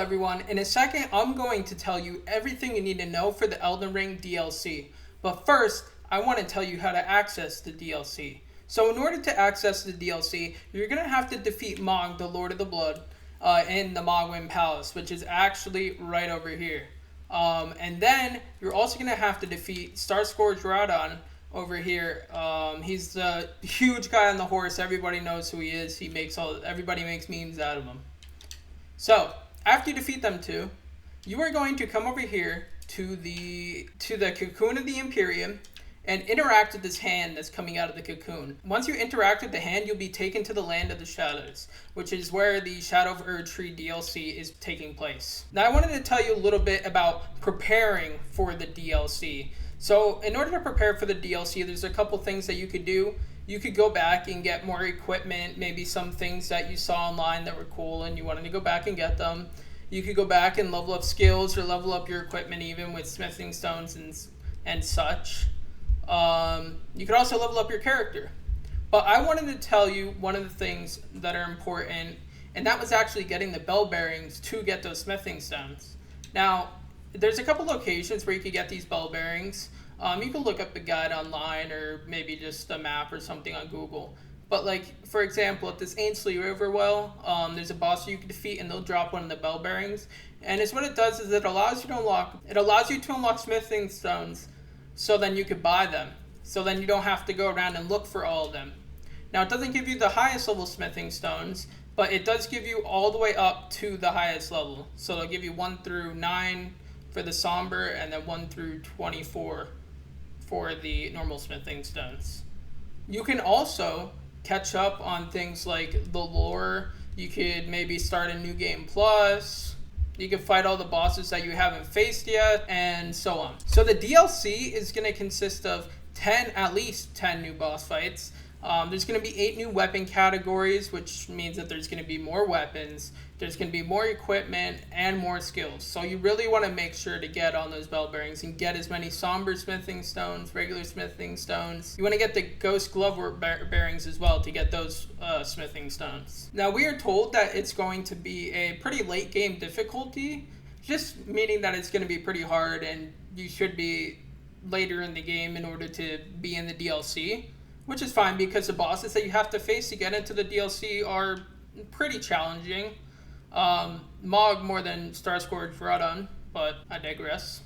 everyone, in a second I'm going to tell you everything you need to know for the Elden Ring DLC. But first, I want to tell you how to access the DLC. So in order to access the DLC, you're going to have to defeat Mog, the Lord of the Blood, in the Mogwin Palace, which is actually right over here. And then you're also going to have to defeat Starscourge Radon over here. He's the huge guy on the horse. Everybody knows who he is. Everybody makes memes out of him. So, after you defeat them two, you are going to come over here to the cocoon of the Imperium and interact with this hand that's coming out of the cocoon. Once you interact with the hand, you'll be taken to the Land of the Shadows, which is where the Shadow of Erdtree DLC is taking place. Now, I wanted to tell you a little bit about preparing for the DLC. So, in order to prepare for the DLC, there's a couple things that you could do. You could go back and get more equipment, maybe some things that you saw online that were cool and you wanted to go back and get them. You could go back and level up skills or level up your equipment even with smithing stones and such. You could also level up your character. But I wanted to tell you one of the things that are important, and that was actually getting the bell bearings to get those smithing stones. Now, there's a couple locations where you could get these bell bearings. You can look up the guide online or maybe just a map or something on Google. But like, for example, at this Ainsley River well, there's a boss you can defeat and they'll drop one of the bell bearings. And it's what it does is it allows you to unlock smithing stones so then you could buy them. So then you don't have to go around and look for all of them. Now, it doesn't give you the highest level smithing stones, but it does give you all the way up to the highest level. So it'll give you 1 through 9 for the somber and then 1 through 24 for the normal smithing stones. You can also catch up on things like the lore. You could maybe start a new game plus. You can fight all the bosses that you haven't faced yet, and so on. So the DLC is going to consist of at least 10 new boss fights. There's going to be 8 new weapon categories, which means that there's going to be more weapons, there's going to be more equipment, and more skills. So you really want to make sure to get on those bell bearings and get as many somber smithing stones, regular smithing stones. You want to get the ghost glove bearings as well to get those smithing stones. Now, we are told that it's going to be a pretty late game difficulty, just meaning that it's going to be pretty hard and you should be later in the game in order to be in the DLC. Which is fine because the bosses that you have to face to get into the DLC are pretty challenging. Mog more than Starscourge Radon, but I digress.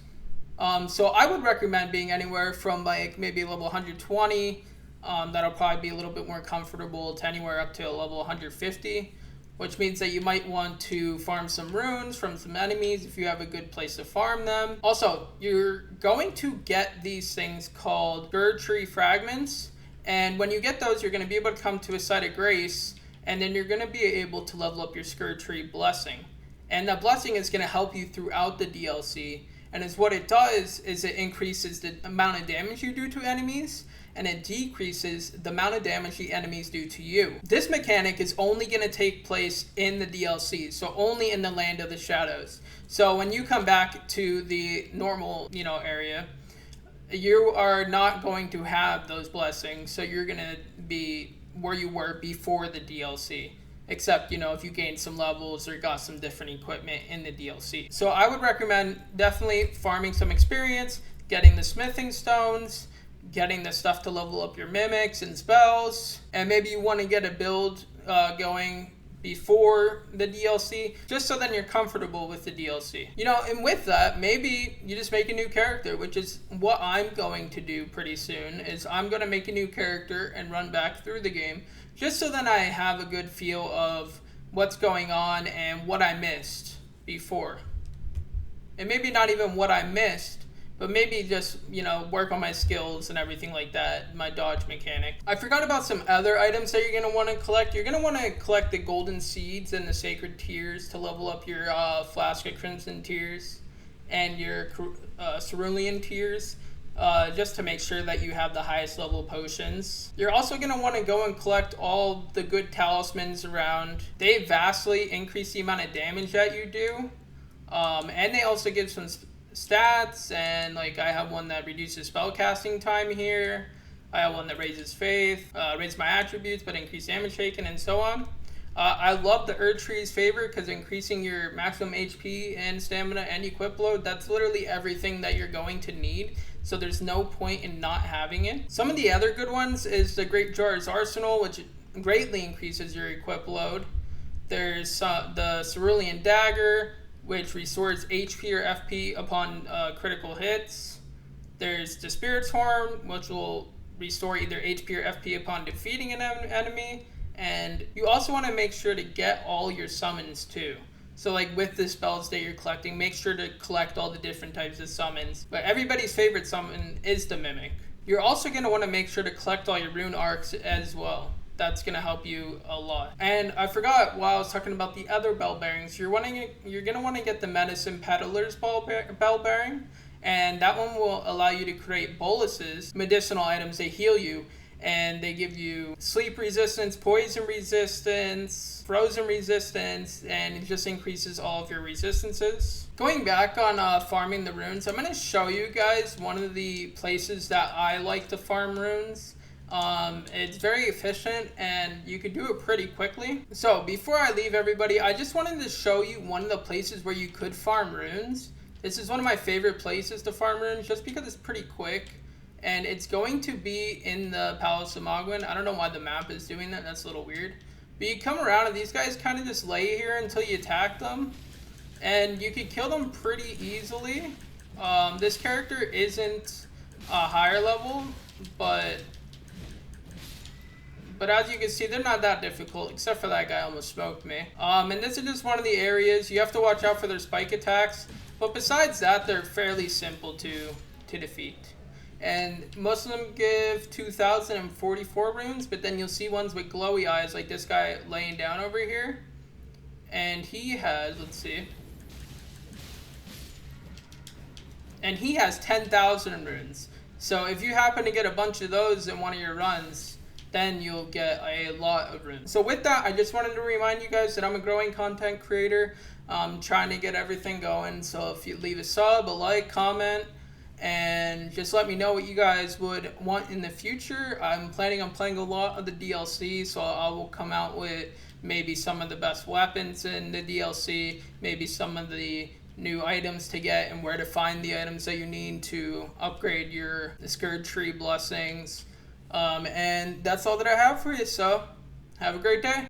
So I would recommend being anywhere from like maybe level 120. That'll probably be a little bit more comfortable to anywhere up to a level 150. Which means that you might want to farm some runes from some enemies if you have a good place to farm them. Also, you're going to get these things called Erdtree fragments. And when you get those, you're going to be able to come to a site of grace, and then you're going to be able to level up your Erdtree blessing. And that blessing is going to help you throughout the DLC. And what it does is it increases the amount of damage you do to enemies, and it decreases the amount of damage the enemies do to you. This mechanic is only going to take place in the DLC, so only in the Land of the Shadows. So when you come back to the normal, area, you are not going to have those blessings, so you're going to be where you were before the DLC. Except, if you gained some levels or got some different equipment in the DLC. So I would recommend definitely farming some experience, getting the smithing stones, getting the stuff to level up your mimics and spells, and maybe you want to get a build going before the DLC, just so then you're comfortable with the DLC. And with that, maybe you just make a new character, which is what I'm going to do pretty soon, is I'm going to make a new character and run back through the game, just so then I have a good feel of what's going on and what I missed before. And maybe not even what I missed, but maybe just, work on my skills and everything like that, my dodge mechanic. I forgot about some other items that you're going to want to collect. You're going to want to collect the golden seeds and the sacred tears to level up your flask of crimson tears and your cerulean tears, just to make sure that you have the highest level potions. You're also going to want to go and collect all the good talismans around. They vastly increase the amount of damage that you do, and they also give some stats, and like I have one that reduces spell casting time here. I have one that raises faith, raises my attributes but increase damage taken, and so on. I love the Erdtree's favor because increasing your maximum HP and stamina and equip load, that's literally everything that you're going to need. So there's no point in not having it. Some of the other good ones is the Great Jar's Arsenal, which greatly increases your equip load. There's the Cerulean Dagger, which restores HP or FP upon critical hits. There's the Spirit's Horn, which will restore either HP or FP upon defeating an enemy. And you also want to make sure to get all your summons too. So like with the spells that you're collecting, make sure to collect all the different types of summons. But everybody's favorite summon is the Mimic. You're also going to want to make sure to collect all your rune arcs as well. That's going to help you a lot. And I forgot while I was talking about the other bell bearings, you're going to want to get the Medicine Peddler's bell bearing. And that one will allow you to create boluses, medicinal items. They heal you, and they give you sleep resistance, poison resistance, frozen resistance, and it just increases all of your resistances. Going back on farming the runes, I'm going to show you guys one of the places that I like to farm runes. It's very efficient and you can do it pretty quickly. So before I leave everybody, I just wanted to show you one of the places where you could farm runes. This is one of my favorite places to farm runes just because it's pretty quick. And it's going to be in the Palace of Magwin. I don't know why the map is doing that. That's a little weird. But you come around and these guys kind of just lay here until you attack them. And you can kill them pretty easily. This character isn't a higher level, but as you can see, they're not that difficult, except for that guy almost smoked me. And this is just one of the areas. You have to watch out for their spike attacks. But besides that, they're fairly simple to defeat. And most of them give 2,044 runes, but then you'll see ones with glowy eyes, like this guy laying down over here. And he has, let's see. And he has 10,000 runes. So if you happen to get a bunch of those in one of your runs, then you'll get a lot of runes. So with that, I just wanted to remind you guys that I'm a growing content creator. I'm trying to get everything going. So if you leave a sub, a like, comment, and just let me know what you guys would want in the future. I'm planning on playing a lot of the DLC, so I will come out with maybe some of the best weapons in the DLC, maybe some of the new items to get and where to find the items that you need to upgrade your Erdtree blessings. And that's all that I have for you, so have a great day.